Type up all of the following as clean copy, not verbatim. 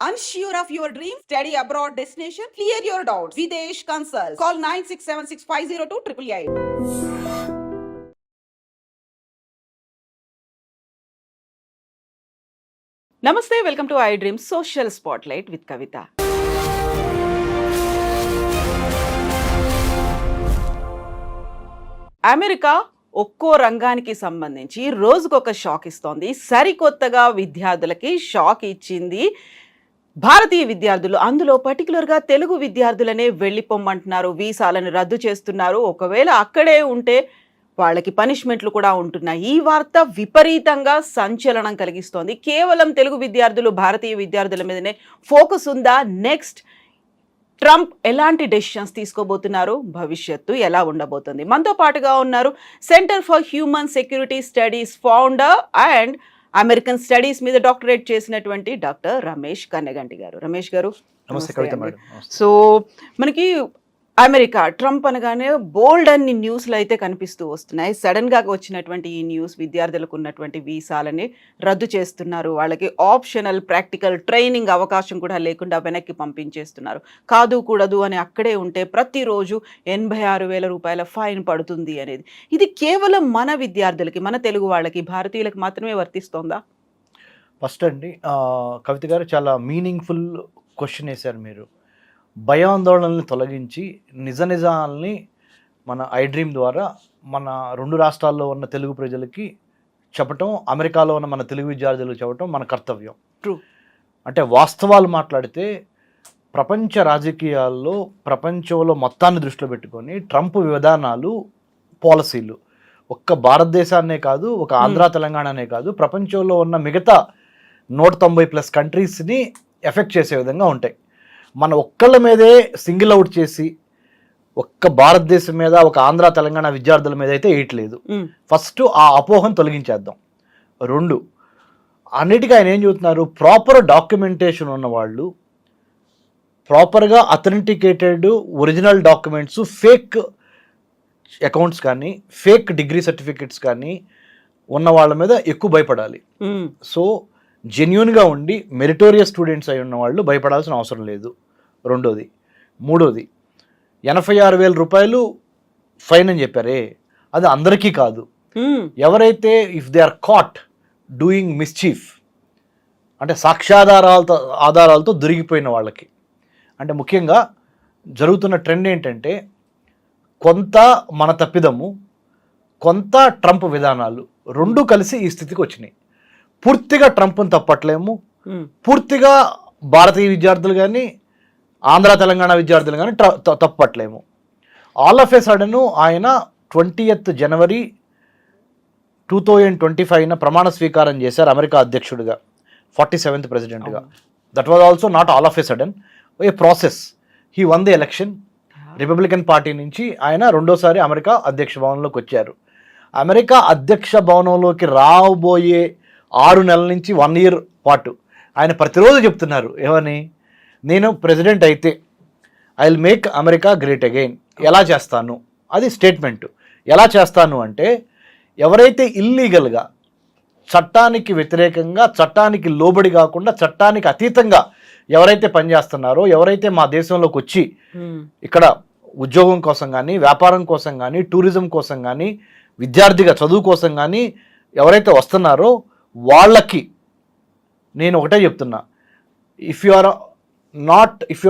Unsure of your dream? Study abroad destination? Clear your doubts. Videsh Consult. Call 9676502888. నమస్తే, welcome to I dream social spotlight with Kavitha. America ఒక్కో రంగానికి సంబంధించి రోజుకొక shock ఇస్తోంది. సరికొత్తగా విద్యార్థులకి షాక్ ఇచ్చింది భారతీయ విద్యార్థులు. అందులో పర్టికులర్గా తెలుగు విద్యార్థులనే వెళ్ళిపోమ్మంటున్నారు, వీసాలను రద్దు చేస్తున్నారు. ఒకవేళ అక్కడే ఉంటే వాళ్ళకి పనిష్మెంట్లు కూడా ఉంటున్నాయి. ఈ వార్త విపరీతంగా సంచలనం కలిగిస్తోంది. కేవలం తెలుగు విద్యార్థులు, భారతీయ విద్యార్థుల మీదనే ఫోకస్ ఉందా? నెక్స్ట్ ట్రంప్ ఎలాంటి డెసిషన్స్ తీసుకోబోతున్నారు? భవిష్యత్తు ఎలా ఉండబోతుంది? మనతో పాటుగా ఉన్నారు centre for human security studies founder and American studies మీద డాక్టరేట్ చేసినటువంటి డాక్టర్ రమేష్ కన్నెగంటి గారు. రమేష్ గారు నమస్తే. సో మనకి అమెరికా ట్రంప్ అనగానే బోల్డ్ అన్ని న్యూస్లు అయితే కనిపిస్తూ వస్తున్నాయి. సడన్గా వచ్చినటువంటి ఈ న్యూస్ విద్యార్థులకు ఉన్నటువంటి వీసాలని రద్దు చేస్తున్నారు. వాళ్ళకి ఆప్షనల్ ప్రాక్టికల్ ట్రైనింగ్ అవకాశం కూడా లేకుండా వెనక్కి పంపించేస్తున్నారు. కాదు కూడదు అని అక్కడే ఉంటే ప్రతిరోజు 86,000 రూపాయల ఫైన్ పడుతుంది అనేది. ఇది కేవలం మన విద్యార్థులకి, మన తెలుగు వాళ్ళకి, భారతీయులకు మాత్రమే వర్తిస్తోందా? ఫస్ట్ అండి, కవిత గారు చాలా మీనింగ్ఫుల్ క్వశ్చన్ వేశారు మీరు. భయాందోళనల్ని తొలగించి నిజాల్ని మన ఐ డ్రీమ్ ద్వారా మన రెండు రాష్ట్రాల్లో ఉన్న తెలుగు ప్రజలకి చెప్పటం, అమెరికాలో ఉన్న మన తెలుగు విద్యార్థులకు చెప్పటం మన కర్తవ్యం. ట్రూ. అంటే వాస్తవాలు మాట్లాడితే ప్రపంచ రాజకీయాల్లో ప్రపంచంలో మొత్తాన్ని దృష్టిలో పెట్టుకొని ట్రంప్ విధానాలు, పాలసీలు ఒక్క భారతదేశాన్నే కాదు, ఒక ఆంధ్ర తెలంగాణనే కాదు, ప్రపంచంలో ఉన్న మిగతా 190+ కంట్రీస్ని ఎఫెక్ట్ చేసే విధంగా ఉంటాయి. మన ఒక్కళ్ళ మీదే సింగిల్ అవుట్ చేసి ఒక్క భారతదేశం మీద, ఒక ఆంధ్ర తెలంగాణ విద్యార్థుల మీద అయితే వేయట్లేదు. ఫస్ట్ ఆ అపోహను తొలగించేద్దాం. 2, అన్నిటికీ ఆయన ఏం చెబుతున్నారు, ప్రాపర్ డాక్యుమెంటేషన్ ఉన్నవాళ్ళు, ప్రాపర్గా authenticated original documents, fake accounts కానీ ఫేక్ డిగ్రీ సర్టిఫికెట్స్ కానీ ఉన్న వాళ్ళ మీద ఎక్కువ భయపడాలి. సో జెన్యూన్గా ఉండి మెరిటోరియస్ స్టూడెంట్స్ అయి ఉన్న వాళ్ళు భయపడాల్సిన అవసరం లేదు. 2. 3, 86,000 రూపాయలు ఫైన్ అని చెప్పారే, అది అందరికీ కాదు. ఎవరైతే if they are caught doing mischief, అంటే ఆధారాలతో దొరికిపోయిన వాళ్ళకి, అంటే ముఖ్యంగా జరుగుతున్న ట్రెండ్ ఏంటంటే కొంత మన తప్పిదము, కొంత ట్రంప్ విధానాలు, రెండు కలిసి ఈ స్థితికి వచ్చినాయి. పూర్తిగా ట్రంప్ను తప్పట్లేము, పూర్తిగా భారతీయ విద్యార్థులు కానీ ఆంధ్ర తెలంగాణ విద్యార్థులు కానీ తప్పట్లేము. ఆల్ ఆఫ్ ఏ సడన్ ఆయన 20th జనవరి 2025 ప్రమాణ స్వీకారం చేశారు అమెరికా అధ్యక్షుడిగా, 47th ప్రెసిడెంట్గా. That was also not all of A sudden, A process. He one the election. Republican party నుంచి ఆయన రెండోసారి అమెరికా అధ్యక్ష భవనంలోకి వచ్చారు. అమెరికా అధ్యక్ష భవనంలోకి రాబోయే 6 నెలల నుంచి 1 year పాటు ఆయన ప్రతిరోజు చెప్తున్నారు ఏమని, నేను ప్రెసిడెంట్ అయితే I will make America great again. ఎలా చేస్తాను, అది స్టేట్మెంట్. ఎలా చేస్తాను అంటే, ఎవరైతే ఇల్లీగల్గా, చట్టానికి వ్యతిరేకంగా, చట్టానికి లోబడి కాకుండా చట్టానికి అతీతంగా ఎవరైతే పనిచేస్తున్నారో, ఎవరైతే మా దేశంలోకి వచ్చి ఇక్కడ ఉద్యోగం కోసం కానీ, వ్యాపారం కోసం కానీ, టూరిజం కోసం కానీ, విద్యార్థిగా చదువు కోసం కానీ ఎవరైతే వస్తున్నారో వాళ్ళకి నేను ఒకటే చెప్తున్నా, if you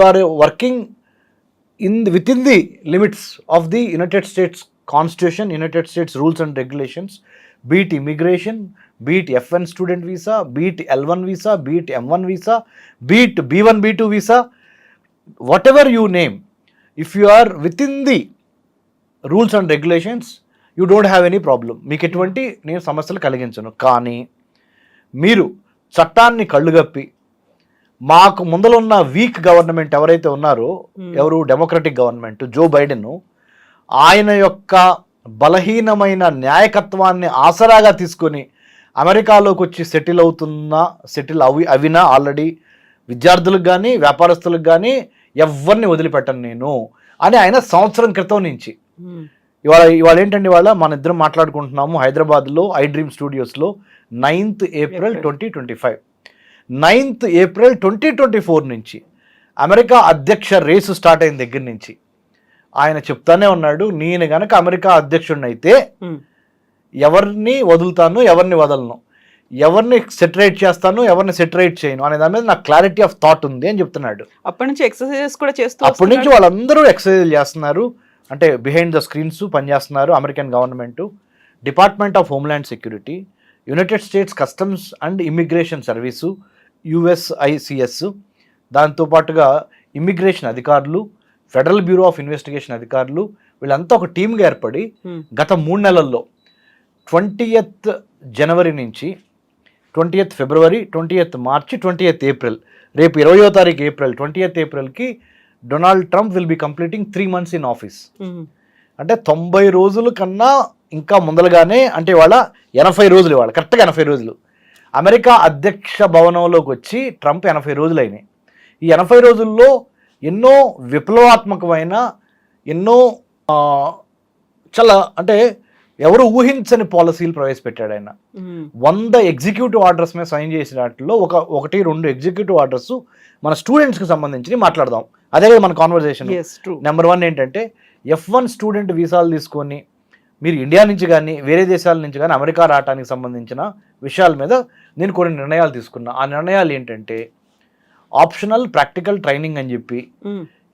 are working within the limits of the United States constitution, United States rules and regulations, be it immigration, be it F1 student visa, be it L1 visa, be it M1 visa, be it B1 B2 visa, whatever you name, if you are within the rules and regulations you don't have any problem. మీకు ఎటువంటి నేను సమస్యలు కలిగించను. కానీ మీరు చట్టాన్ని కళ్ళుగప్పి మాకు ముందలున్న week government ఎవరైతే ఉన్నారో, ఎవరు డెమోక్రటిక్ గవర్నమెంట్, జో బైడెన్, ఆయన యొక్క బలహీనమైన న్యాయకత్వాన్ని ఆసరాగా తీసుకొని అమెరికాలోకి వచ్చి సెటిల్ అవినా ఆల్రెడీ విద్యార్థులకు కానీ వ్యాపారస్తులకు కానీ ఎవరిని వదిలిపెట్టను నేను అని ఆయన సంవత్సరం క్రితం నుంచి. ఇవాళ ఏంటండి, ఇవాళ మన ఇద్దరం మాట్లాడుకుంటున్నాము హైదరాబాద్లో I dream స్టూడియోస్లో 9th April 2025. 9th April 2024 నుంచి అమెరికా అధ్యక్ష రేసు స్టార్ట్ అయిన దగ్గర నుంచి ఆయన చెప్తానే ఉన్నాడు, నేను గనక అమెరికా అధ్యక్షుడిని అయితే ఎవరిని వదులుతాను, ఎవరిని వదలను, ఎవరిని సెటరేట్ చేస్తాను, ఎవరిని సెటరేట్ చేయను అనే దాని మీద నాకు క్లారిటీ ఆఫ్ థాట్ ఉంది అని చెప్తున్నాడు. అప్పటి నుంచి ఎక్సర్సైజెస్ కూడా చేస్తూ అప్పటి నుంచి వాళ్ళందరూ ఎక్సర్సైజ్ చేస్తున్నారు, అంటే బిహైండ్ ద స్క్రీన్స్ పనిచేస్తున్నారు. American government, department of homeland security, United states customs and immigration service USICS, దాంతోపాటుగా ఇమ్మిగ్రేషన్ అధికారులు, ఫెడరల్ బ్యూరో ఆఫ్ ఇన్వెస్టిగేషన్ అధికారులు, వీళ్ళంతా ఒక టీమ్గా ఏర్పడి గత 3 నెలల్లో 20th జనవరి నుంచి 20th ఫిబ్రవరి, 20th మార్చి, 20th ఏప్రిల్, రేపు 20వ తారీఖు ఏప్రిల్, 20th ఏప్రిల్కి Donald Trump will be completing 3 months in office. అంటే 90 రోజుల కన్నా ఇంకా ముందలుగానే, అంటే ఇవాళ 80 రోజులు, ఇవాళ కరెక్ట్గా 80 రోజులు అమెరికా అధ్యక్ష భవనంలోకి వచ్చి ట్రంప్ 80 రోజులు అయినాయి. ఈ 80 రోజుల్లో ఎన్నో విప్లవాత్మకమైన, ఎన్నో చాలా అంటే ఎవరు ఊహించని పాలసీలు ప్రవేశపెట్టాడు ఆయన. 100 ఎగ్జిక్యూటివ్ ఆర్డర్స్ మీద సైన్ చేసిన వాటిలో 1-2 ఎగ్జిక్యూటివ్ ఆర్డర్స్ మన స్టూడెంట్స్కి సంబంధించి మాట్లాడదాం. అదే కదా మన కాన్వర్సేషన్. నెంబర్ 1 ఏంటంటే F1 స్టూడెంట్ వీసాలు తీసుకొని మీరు ఇండియా నుంచి కానీ వేరే దేశాల నుంచి కానీ అమెరికా రావడానికి సంబంధించిన విషయాల మీద నేను కొన్ని నిర్ణయాలు తీసుకున్నా. ఆ నిర్ణయాలు ఏంటంటే ఆప్షనల్ ప్రాక్టికల్ ట్రైనింగ్ అని చెప్పి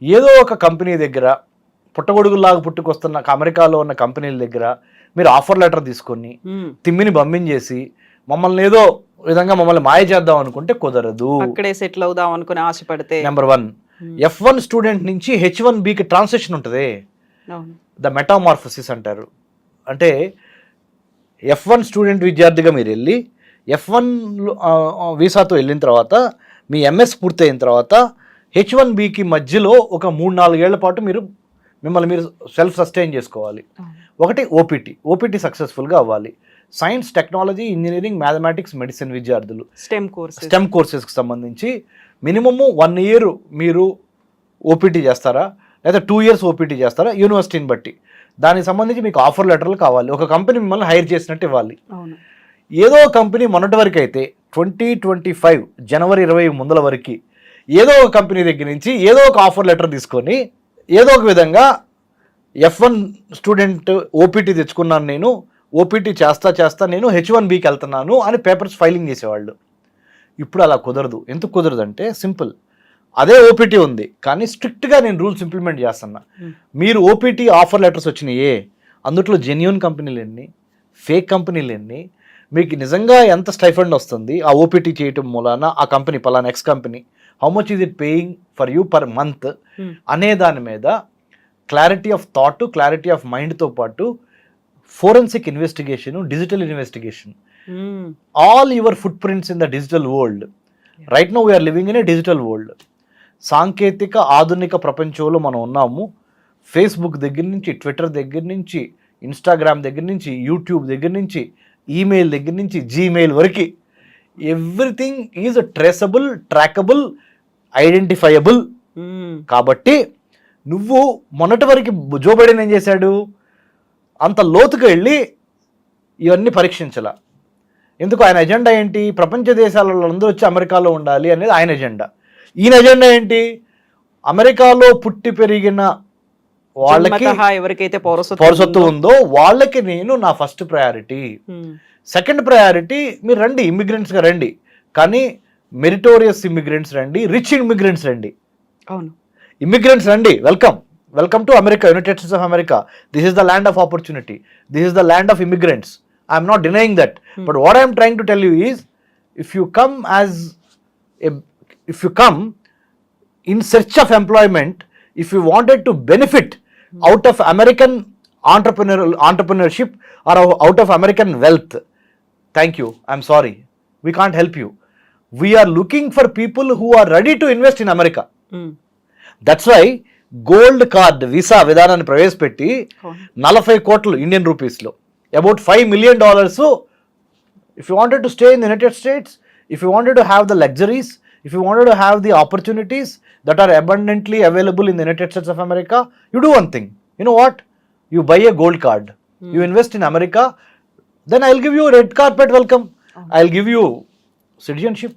ఏదో ఒక కంపెనీ దగ్గర పుట్టగొడుగులాగా పుట్టుకొస్తున్న అమెరికాలో ఉన్న కంపెనీల దగ్గర మీరు ఆఫర్ లెటర్ తీసుకొని తిమ్మిని పంపించేసి మమ్మల్ని ఏదో విధంగా మమ్మల్ని మాయ చేద్దాం అనుకుంటే కుదరదు. అక్కడే సెటిల్ అవుదాం అనుకుని ఆశపడితే నెంబర్ 1 F1 స్టూడెంట్ నుంచి H1Bకి ట్రాన్సిషన్ ఉంటుంది, ద మెటామార్ఫసిస్ అంటారు. అంటే F1 స్టూడెంట్ విద్యార్థిగా మీరు వెళ్ళి F1 వీసాతో వెళ్ళిన తర్వాత మీ MS పూర్తయిన తర్వాత H1Bకి మధ్యలో ఒక 3-4 ఏళ్ల పాటు మిమ్మల్ని మీరు సెల్ఫ్ సస్టైన్ చేసుకోవాలి. ఒకటి ఓపీటీ సక్సెస్ఫుల్గా అవ్వాలి. Science, technology, engineering, mathematics, medicine విద్యార్థులు స్టెమ్ కోర్సెస్కి సంబంధించి మినిమము 1 year మీరు ఓపీటీ చేస్తారా, లేదా 2 years ఓపీటీ చేస్తారా, యూనివర్సిటీని బట్టి దానికి సంబంధించి మీకు ఆఫర్ లెటర్లు కావాలి. ఒక కంపెనీ మిమ్మల్ని హైర్ చేసినట్టు ఇవ్వాలి. ఏదో కంపెనీ మొన్నటి వరకు అయితే 2025 జనవరి 20 ముందల వరకు ఏదో ఒక కంపెనీ దగ్గర నుంచి ఏదో ఒక ఆఫర్ లెటర్ తీసుకొని ఏదో ఒక విధంగా F1 స్టూడెంట్ ఓపీటీ తెచ్చుకున్నాను, నేను ఓపీటీ చేస్తా నేను H1Bకి వెళ్తున్నాను అని పేపర్స్ ఫైలింగ్ చేసేవాళ్ళు. ఇప్పుడు అలా కుదరదు. ఎందుకు కుదరదు అంటే సింపుల్, అదే ఓపీటీ ఉంది కానీ స్ట్రిక్ట్గా నేను రూల్స్ ఇంప్లిమెంట్ చేస్తున్నా. మీరు ఓపీటీ ఆఫర్ లెటర్స్ వచ్చినాయే, అందుట్లో జెన్యూన్ కంపెనీలు ఎన్ని, ఫేక్ కంపెనీలు ఎన్ని, మీకు నిజంగా ఎంత స్టైఫండ్ వస్తుంది ఆ ఓపీటీ చేయటం మూలాన, ఆ కంపెనీ పలానా X company how much is it paying for you per month అనే దాని మీద clarity of thought, clarity of మైండ్తో పాటు forensic investigation, digital investigation, all your footprints in the digital world. Right now we're living in a digital world. సాంకేతిక ఆధునిక ప్రపంచంలో మనం ఉన్నాము. ఫేస్బుక్ దగ్గర నుంచి, ట్విట్టర్ దగ్గర నుంచి, ఇన్స్టాగ్రామ్ దగ్గర నుంచి, యూట్యూబ్ దగ్గర నుంచి, ఈమెయిల్ దగ్గర నుంచి, జీమెయిల్ వరకు everything is traceable, trackable, identifiable. కాబట్టి నువ్వు మొన్నటి వరకు జో బైడెన్ ఏం చేశాడు, అంత లోతుగా వెళ్ళి ఇవన్నీ పరీక్షించాల. ఎందుకు? ఆయన ఎజెండా ఏంటి? ప్రపంచ దేశాలలో అందరూ వచ్చి అమెరికాలో ఉండాలి అనేది ఆయన ఎజెండా. ఈయన ఎజెండా ఏంటి? అమెరికాలో పుట్టి పెరిగిన వాళ్ళకి ఎవరికైతే పౌరసత్వం ఉందో వాళ్ళకి నేను నా ఫస్ట్ ప్రయారిటీ. సెకండ్ ప్రయారిటీ మీరు రండి, ఇమ్మిగ్రెంట్స్గా రండి, కానీ మెరిటోరియస్ ఇమ్మిగ్రెంట్స్ రండి, రిచ్ ఇమ్మిగ్రెంట్స్ రండి. అవును, ఇమ్మిగ్రెంట్స్ రండి, welcome to America, United states of America. This is the land of opportunity, this is the land of immigrants. I'm not denying that, but what I'm trying to tell you is if you come in search of employment, if you wanted to benefit out of American entrepreneurship or out of American wealth, thank you, I'm sorry, we can't help you. We are looking for people who are ready to invest in America. That's why gold card visa విధానాన్ని ప్రవేశపెట్టి 40 కోట్లు Indian రూపీస్లో about $5 million. If you wanted to stay in the United States, if you wanted to have the luxuries, if you wanted to have the opportunities that are abundantly available in the United States of America, you do one thing. You know what? You buy a gold card. You invest in America, then I'll give you a red carpet welcome. I'll give you citizenship.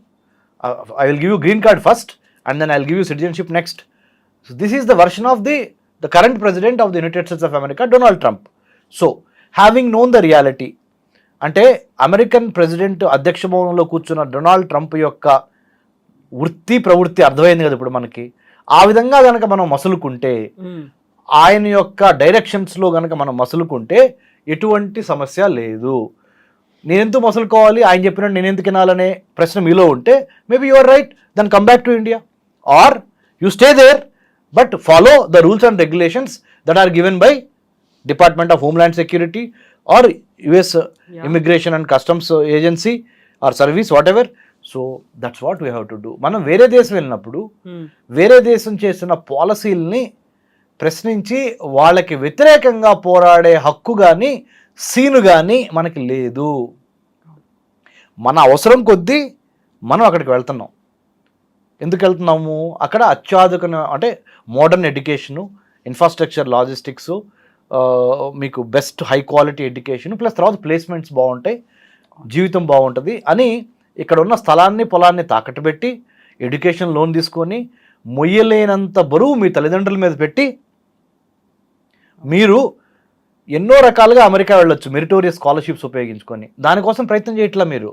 I will give you green card first and then I'll give you citizenship next. So this is the version of the current president of the United States of America, Donald Trump. So having known the reality, అంటే American president అధ్యక్ష భవనంలో కూర్చున్న Donald Trump యొక్క వృత్తి ప్రవృత్తి అర్థమైంది కదా ఇప్పుడు మనకి. ఆ విధంగా కనుక మనం మసులుకుంటే, ఆయన యొక్క డైరెక్షన్స్లో కనుక మనం మసులుకుంటే ఎటువంటి సమస్య లేదు. నేనెందుకు మసులుకోవాలి, ఆయన చెప్పినట్టు నేను ఎందుకు వినాలనే ప్రశ్న మీలో ఉంటే maybe you are right, then come back to India or you stay there but follow the rules and regulations that are given by department of homeland security or US immigration and customs agency or service whatever. So that's what we have to do. మనం వేరే దేశం వెళ్ళినప్పుడు వేరే దేశం చేస్తున్న పాలసీల్ని ప్రశ్నించి వాళ్ళకి వ్యతిరేకంగా పోరాడే హక్కు కానీ సీను కానీ మనకి లేదు. మన అవసరం కొద్దీ మనం అక్కడికి వెళ్తున్నాం. ఎందుకు వెళ్తున్నాము? అక్కడ అత్యాధునిక అంటే మోడర్న్ ఎడ్యుకేషను, ఇన్ఫ్రాస్ట్రక్చర్, లాజిస్టిక్స్, మీకు best high quality education plus తర్వాత ప్లేస్మెంట్స్ బాగుంటాయి, జీవితం బాగుంటుంది అని ఇక్కడ ఉన్న స్థలాన్ని పొలాన్ని తాకట్టు పెట్టి ఎడ్యుకేషన్ లోన్ తీసుకొని మొయ్యలేనంత బరువు మీ తల్లిదండ్రుల మీద పెట్టి మీరు ఎన్నో రకాలుగా అమెరికా వెళ్ళొచ్చు మెరిటోరియస్ స్కాలర్షిప్స్ ఉపయోగించుకొని. దానికోసం ప్రయత్నం చేయట్లా. మీరు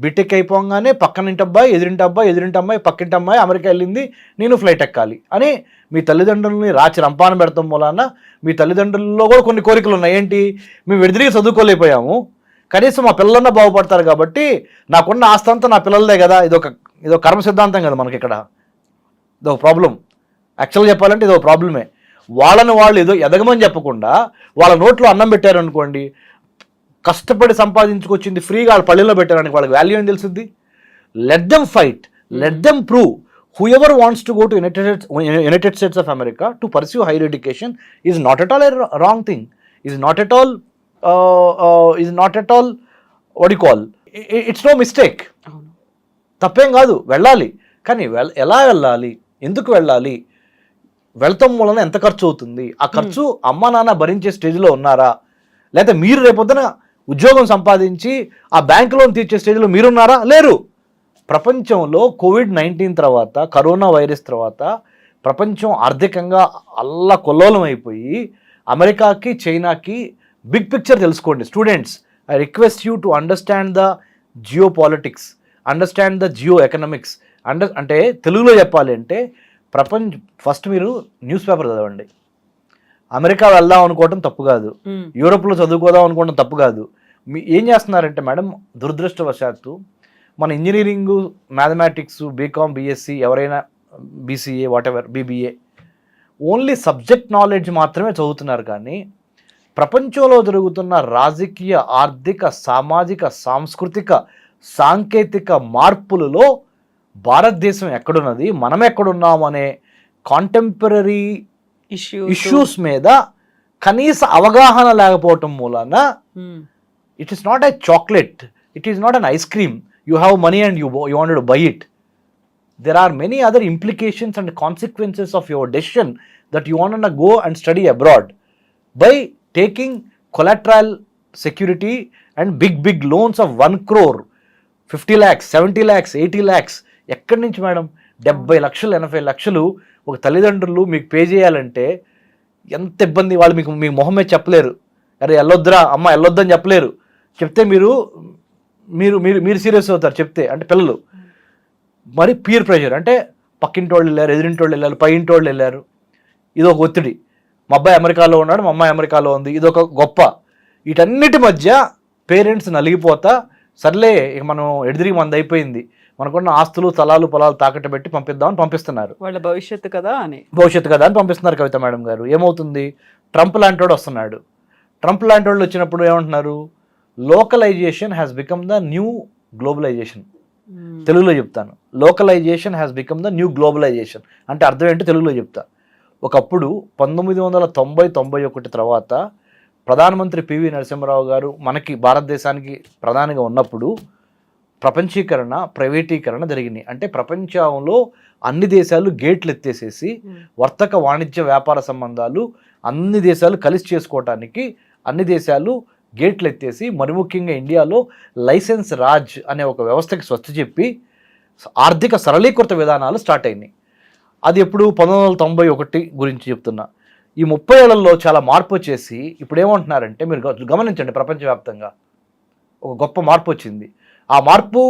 బీటెక్ అయిపోగానే పక్కనింటి అబ్బాయి, ఎదురింటి అబ్బాయి, ఎదురింటి అమ్మాయి, పక్కింటి అమ్మాయి అమెరికా వెళ్ళింది, నేను ఫ్లైట్ ఎక్కాలి అని మీ తల్లిదండ్రులని రాచి రంపాన పెడతాం మూలాన మీ తల్లిదండ్రుల్లో కూడా కొన్ని కోరికలు ఉన్నాయి. ఏంటి? మేము విడిదిరిగి చదువుకోలేకపోయాము, కనీసం మా పిల్లలన్నా బాగుపడతారు కాబట్టి నాకున్న ఆస్తంతా నా పిల్లలదే కదా. ఇదొక కర్మ సిద్ధాంతం కదా మనకి ఇక్కడ. ఇదొక ప్రాబ్లం. యాక్చువల్గా చెప్పాలంటే ఇదొక ప్రాబ్లమే. వాళ్ళని వాళ్ళు ఏదో ఎదగమని చెప్పకుండా వాళ్ళ నోట్లో అన్నం పెట్టారు అనుకోండి, కష్టపడి సంపాదించుకొచ్చింది ఫ్రీగా వాళ్ళ పల్లెల్లో పెట్టారని వాళ్ళకి వాల్యూ ఏం తెలుస్తుంది? Let them fight, let them prove. Whoever wants to go to United States of America to pursue higher education is not at all a wrong thing. Is not at all what do you call? It's no mistake. తప్పేం కాదు, వెళ్ళాలి. కానీ ఎలా వెళ్ళాలి, ఎందుకు వెళ్ళాలి, వెళ్తాం వలన ఎంత ఖర్చు అవుతుంది, ఆ ఖర్చు అమ్మ నాన్న భరించే స్టేజ్లో ఉన్నారా, లేకపోతే మీరు రేపొద్దున ఉద్యోగం సంపాదించి ఆ బ్యాంక్ లోన్ తీర్చే స్టేజ్లో మీరున్నారా? లేరు. ప్రపంచంలో కోవిడ్-19 తర్వాత, కరోనా వైరస్ తర్వాత ప్రపంచం ఆర్థికంగా అల్లకొల్లోలం అయిపోయి అమెరికాకి చైనాకి బిగ్ పిక్చర్ తెలుసుకోండి. Students, I request you to understand the geopolitics, understand the geoeconomics. అంటే తెలుగులో చెప్పాలి అంటే ఫస్ట్ మీరు న్యూస్ పేపర్ చదవండి. అమెరికా వెళ్దాం అనుకోవటం తప్పు కాదు, యూరోప్లో చదువుకోదాం అనుకోవడం తప్పు కాదు. ఏం చేస్తున్నారంటే మేడం, దురదృష్టవశాత్తు మన ఇంజనీరింగు, మ్యాథమెటిక్స్, బీకామ్, బీఎస్సీ, ఎవరైనా BCA, whatever, BBA, only subject knowledge మాత్రమే చదువుతున్నారు. కానీ ప్రపంచంలో జరుగుతున్న రాజకీయ, ఆర్థిక, సామాజిక, సాంస్కృతిక, సాంకేతిక మార్పులలో భారతదేశం ఎక్కడున్నది, మనం ఎక్కడున్నాం అనే కాంటెంపరీ ఇష్యూస్ మీద కనీస అవగాహన లేకపోవటం మూలాన it is not a chocolate, it is not an ice cream. You have money and you wanted to buy it. There are many other implications and consequences of your decision that you want to go and study abroad. By taking collateral security and big loans of 1 crore, 50 lakhs, 70 lakhs, 80 lakhs. ఎక్కడి నుంచి madam? 70 లక్షలు, 80 లక్షలు ఒక తల్లిదండ్రులు మీకు pay చేయాలంటే ఎంత ఇబ్బంది. వాళ్ళు మీకు మొహం మీద చెప్పలేరు, అరే వెళ్ళొద్దురా అమ్మ వెళ్ళొద్దని చెప్పలేరు. చెప్తే మీరు సీరియస్ అవుతారు చెప్తే. అంటే పిల్లలు మరి పీర్ ప్రెషర్, అంటే పక్కింటి వాళ్ళు వెళ్ళారు, ఎదురింటి వాళ్ళు వెళ్ళారు, పై ఇంటి వాళ్ళు వెళ్ళారు, ఇది ఒక ఒత్తిడి. మా అబ్బాయి అమెరికాలో ఉన్నాడు, మా అమ్మాయి అమెరికాలో ఉంది, ఇది ఒక గొప్ప. వీటన్నిటి మధ్య పేరెంట్స్ నలిగిపోతా, సర్లే ఇక మనం ఎడిదిరిగి మంది అయిపోయింది, మనకున్న ఆస్తులు, స్థలాలు, పొలాలు తాకట్టు పెట్టి పంపిద్దామని పంపిస్తున్నారు. వాళ్ళ భవిష్యత్తు కదా అని పంపిస్తున్నారు కవిత మేడం గారు. ఏమవుతుంది? ట్రంప్ లాంటి వాడు వస్తున్నాడు. ట్రంప్ లాంటి వాళ్ళు వచ్చినప్పుడు ఏమంటున్నారు? Localisation has become the new globalisation. తెలుగులో చెప్తాను, localisation has become the new globalisation. అంటే అర్థం ఏంటో తెలుగులో చెప్తా. ఒకప్పుడు 1990-91 తర్వాత ప్రధానమంత్రి పివి నరసింహారావు గారు మనకి భారతదేశానికి ప్రధానిగా ఉన్నప్పుడు ప్రపంచీకరణ, ప్రైవేటీకరణ జరిగినాయి. అంటే ప్రపంచంలో అన్ని దేశాలు గేట్లు ఎత్తేసేసి వర్తక, వాణిజ్య, వ్యాపార సంబంధాలు అన్ని దేశాలు కలిసి చేసుకోవటానికి అన్ని దేశాలు గేట్లు ఎత్తేసి, మరి ముఖ్యంగా ఇండియాలో లైసెన్స్ రాజ్ అనే ఒక వ్యవస్థకి స్వస్తి చెప్పి ఆర్థిక సరళీకృత విధానాలు స్టార్ట్ అయినాయి. అది ఎప్పుడు 1991 గురించి చెప్తున్నా. ఈ 30 ఏళ్లలో చాలా మార్పు వచ్చేసి ఇప్పుడు ఏమంటున్నారంటే, మీరు గమనించండి, ప్రపంచవ్యాప్తంగా ఒక గొప్ప మార్పు వచ్చింది. ఆ మార్పు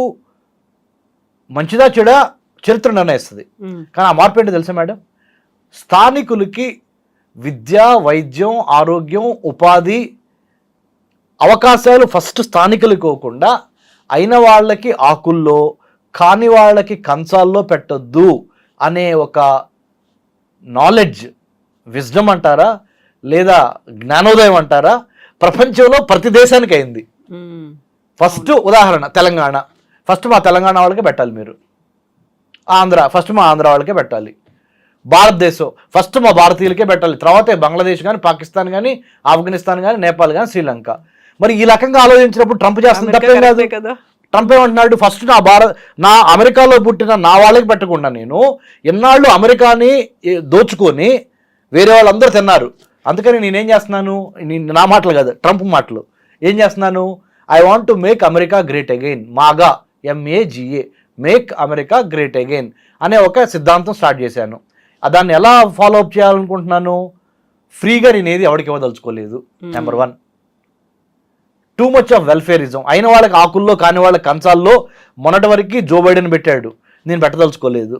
మంచిదా చెడా చరిత్ర నిర్ణయిస్తుంది. కానీ ఆ మార్పు ఏంటో తెలుసా మేడం? స్థానికులకి విద్య, వైద్యం, ఆరోగ్యం, ఉపాధి అవకాశాలు ఫస్ట్ స్థానికులు కోకుండా అయిన వాళ్ళకి ఆకుల్లో, కాని వాళ్ళకి కంచాల్లో పెట్టొద్దు అనే ఒక నాలెడ్జ్, విజ్డమ్ అంటారా లేదా జ్ఞానోదయం అంటారా, ప్రపంచంలో ప్రతి దేశానికి అయింది. ఫస్ట్ ఉదాహరణ తెలంగాణ. ఫస్ట్ మా తెలంగాణ వాళ్ళకే పెట్టాలి మీరు. ఆంధ్ర ఫస్ట్ మా ఆంధ్ర వాళ్ళకే పెట్టాలి. భారతదేశం ఫస్ట్ మా భారతీయులకే పెట్టాలి. తర్వాతే బంగ్లాదేశ్ కానీ, పాకిస్తాన్ కానీ, ఆఫ్ఘనిస్తాన్ కానీ, నేపాల్ కానీ, శ్రీలంక. మరి ఈ రకంగా ఆలోచించినప్పుడు ట్రంప్ చేస్తున్న తప్పేం కాదు కదా. ట్రంప్ ఏమంటున్నాడు, ఫస్ట్ నా అమెరికాలో పుట్టిన నా వాళ్ళకి పెట్టకుండా నేను ఎన్నాళ్ళు అమెరికాని దోచుకొని వేరే వాళ్ళందరూ తిన్నారు. అందుకని నేనేం చేస్తున్నాను, నా మాటలు కాదు ట్రంప్ మాటలు, ఏం చేస్తున్నాను, I want to make America great again, MAGA MAGA, make America great again అనే ఒక సిద్ధాంతం స్టార్ట్ చేశాను. దాన్ని ఎలా ఫాలో అప్ చేయాలనుకుంటున్నాను, ఫ్రీగా నేను ఏది ఎవరికి ఇవ్వదలుచుకోలేదు. Number 1, too much of welfarism. అయిన వాళ్ళకి ఆకుల్లో, కాని వాళ్ళకి కంచాల్లో మొన్నటి వరకు జో బైడెన్ పెట్టాడు, నేను పెట్టదలుచుకోలేదు.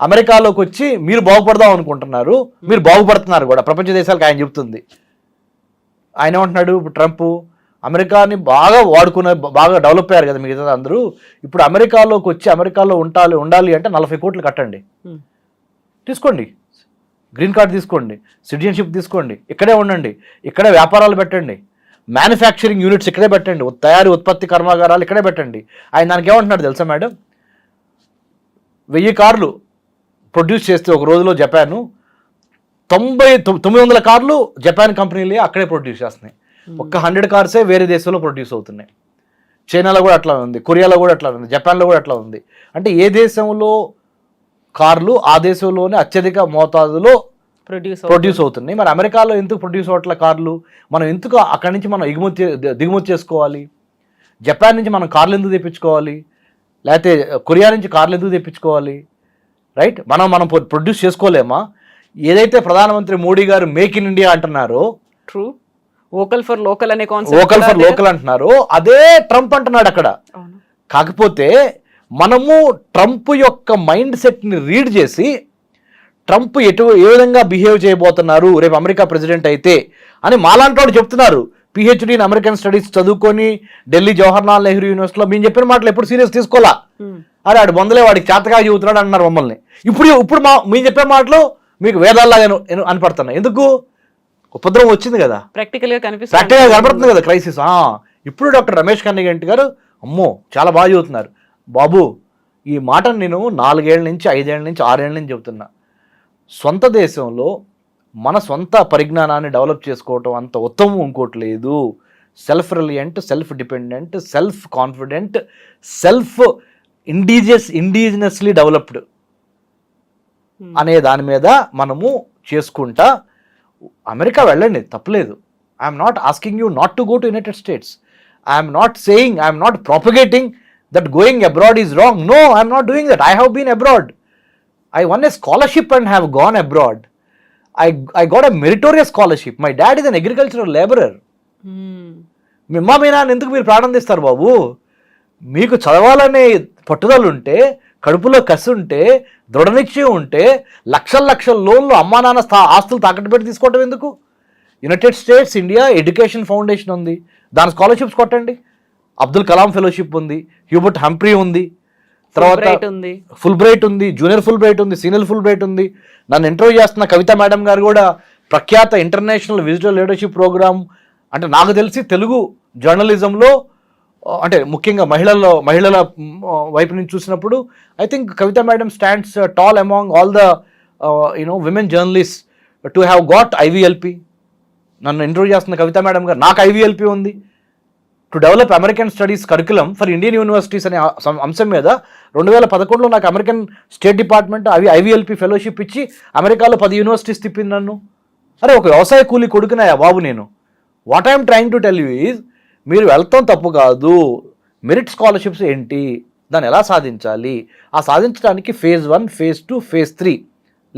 అమెరికాలోకి వచ్చి మీరు బాగుపడదాం అనుకుంటున్నారు, మీరు బాగుపడుతున్నారు కూడా, ప్రపంచ దేశాలకు ఆయన చెప్తుంది. ఆయన ఏమంటున్నాడు ఇప్పుడు ట్రంప్, అమెరికాని బాగా వాడుకునే, బాగా డెవలప్ అయ్యారు కదా మిగతా అందరూ, ఇప్పుడు అమెరికాలోకి వచ్చి అమెరికాలో ఉండాలి అంటే 40 కోట్లు కట్టండి, తీసుకోండి, గ్రీన్ కార్డ్ తీసుకోండి, సిటిజన్షిప్ తీసుకోండి, ఇక్కడే ఉండండి, ఇక్కడే వ్యాపారాలు పెట్టండి, మ్యానుఫ్యాక్చరింగ్ యూనిట్స్ ఇక్కడే పెట్టండి, తయారీ ఉత్పత్తి కర్మాగారాలు ఇక్కడే పెట్టండి. ఆయన దానికి ఏమంటున్నాడు తెలుసా మేడం, 1000 కార్లు ప్రొడ్యూస్ చేస్తే ఒక రోజులో జపాన్ 900 కార్లు జపాన్ కంపెనీలే అక్కడే ప్రొడ్యూస్ చేస్తున్నాయి. ఒక్క 100 కార్సే వేరే దేశంలో ప్రొడ్యూస్ అవుతున్నాయి. చైనాలో కూడా అట్లా ఉంది, కొరియాలో కూడా అట్లా ఉంది, జపాన్లో కూడా అట్లా ఉంది. అంటే ఏ దేశంలో కార్లు ఆ దేశంలోనే అత్యధిక మోతాదులో ప్రొడ్యూస్ అవుతున్నాయి. మరి అమెరికాలో ఎందుకు ప్రొడ్యూస్ అవ్వట్ల కార్లు? మనం ఎందుకు అక్కడి నుంచి మనం దిగుమతి చేసుకోవాలి? జపాన్ నుంచి మనం కార్లు ఎందుకు తెప్పించుకోవాలి? లేకపోతే కొరియా నుంచి కార్లు ఎందుకు తెప్పించుకోవాలి? రైట్, మనం ప్రొడ్యూస్ చేసుకోలేమా? ఏదైతే ప్రధానమంత్రి Modi garu make in India అంటున్నారో, ట్రూ, వోకల్ ఫర్ లోకల్ అనే కాన్సెప్ట్, వోకల్ ఫర్ లోకల్ అంటున్నారు, అదే ట్రంప్ అంటున్నాడు అక్కడ. కాకపోతే మనము ట్రంప్ యొక్క మైండ్ సెట్ని రీడ్ చేసి ట్రంప్ ఏ విధంగా బిహేవ్ చేయబోతున్నారు రేపు అమెరికా ప్రెసిడెంట్ అయితే అని మాలాంటి వాడు చెప్తున్నారు. PhD ఇన్ అమెరికన్ స్టడీస్ చదువుకొని ఢిల్లీ జవహర్లాల్ నెహ్రూ యూనివర్సిటీలో మేము చెప్పిన మాటలు ఎప్పుడు సీరియస్ తీసుకోవాలా, అరే ఆడు బొందలే వాడికి చేతగా చెబుతున్నాడు అన్నారు మమ్మల్ని. ఇప్పుడు మేము చెప్పే మాటలు మీకు వేదాల్లాగా అనిపడుతున్నాయి. ఎందుకు? ఉపద్రవం వచ్చింది కదా, ప్రాక్టికల్గా కనపడుతుంది కదా క్రైసిస్. ఇప్పుడు డాక్టర్ రమేష్ కన్నిగంటి గారు అమ్మో చాలా బాగా చెబుతున్నారు. బాబు, ఈ మాటను నేను 4 ఏళ్ల నుంచి 5 ఏళ్ల నుంచి 6 ఏళ్ల నుంచి చెబుతున్నా. సొంత దేశంలో మన సొంత పరిజ్ఞానాన్ని డెవలప్ చేసుకోవటం అంత ఉత్తమం ఇంకోటి లేదు. Self reliant, self dependent, self confident, self indigenously developed అనే దాని మీద మనము చేసుకుంటా అమెరికా వెళ్ళండి, తప్పలేదు. I'm not asking you not to go to United states. I'm not saying, I'm not propagating that going abroad is wrong. No, I'm not doing that. I have been abroad. I won a scholarship and have gone abroad. I got a meritorious scholarship. My dad is an agricultural laborer. మిమ్మా మీ నాన్న ఎందుకు మీరు ప్రాణం తీస్తారు బాబు? మీకు చదవాలనే పట్టుదల ఉంటే, కడుపులో కసి ఉంటే, దృఢ నిశ్చయం ఉంటే, లక్షల లోన్లు అమ్మా నాన్న ఆస్తులు తాకట్టు పెట్టి తీసుకోవటం ఎందుకు? United states India education foundation ఉంది, దాని స్కాలర్షిప్స్ కొట్టండి. అబ్దుల్ కలాం ఫెలోషిప్ ఉంది, హ్యూబర్ట్ హంఫ్రీ ఉంది, తర్వాత ఫుల్ బ్రైట్ ఉంది, జూనియర్ ఫుల్ బ్రైట్ ఉంది, సీనియర్ ఫుల్ బ్రైట్ ఉంది. నన్ను ఇంటర్వ్యూ చేస్తున్న కవిత మేడం గారు కూడా ప్రఖ్యాత ఇంటర్నేషనల్ విజిటల్ లీడర్షిప్ ప్రోగ్రామ్, అంటే నాకు తెలిసి తెలుగు జర్నలిజంలో అంటే ముఖ్యంగా మహిళల వైపు నుంచి చూసినప్పుడు I think Kavitha madam stands tall among all the women journalist to have got IVLP. నన్ను ఇంటర్వ్యూ చేస్తున్న కవిత మేడం గారు, నాకు IVLP ఉంది to develop American studies curriculum for Indian universities అనే అంశం మీద 2011లో నాకు American state department IVLP fellowship ఇచ్చి అమెరికాలో 10 యూనివర్సిటీస్ తిప్పింది నన్ను. అరే ఒక వ్యవసాయ కూలీ కొడుకున్నాయా బాబు నేను? What I'm trying to tell you is, మీరు వెళ్తాం తప్పు కాదు, మెరిట్ స్కాలర్షిప్స్ ఏంటి, దాన్ని ఎలా సాధించాలి, ఆ సాధించడానికి ఫేజ్ 1, ఫేజ్ 2, ఫేజ్ 3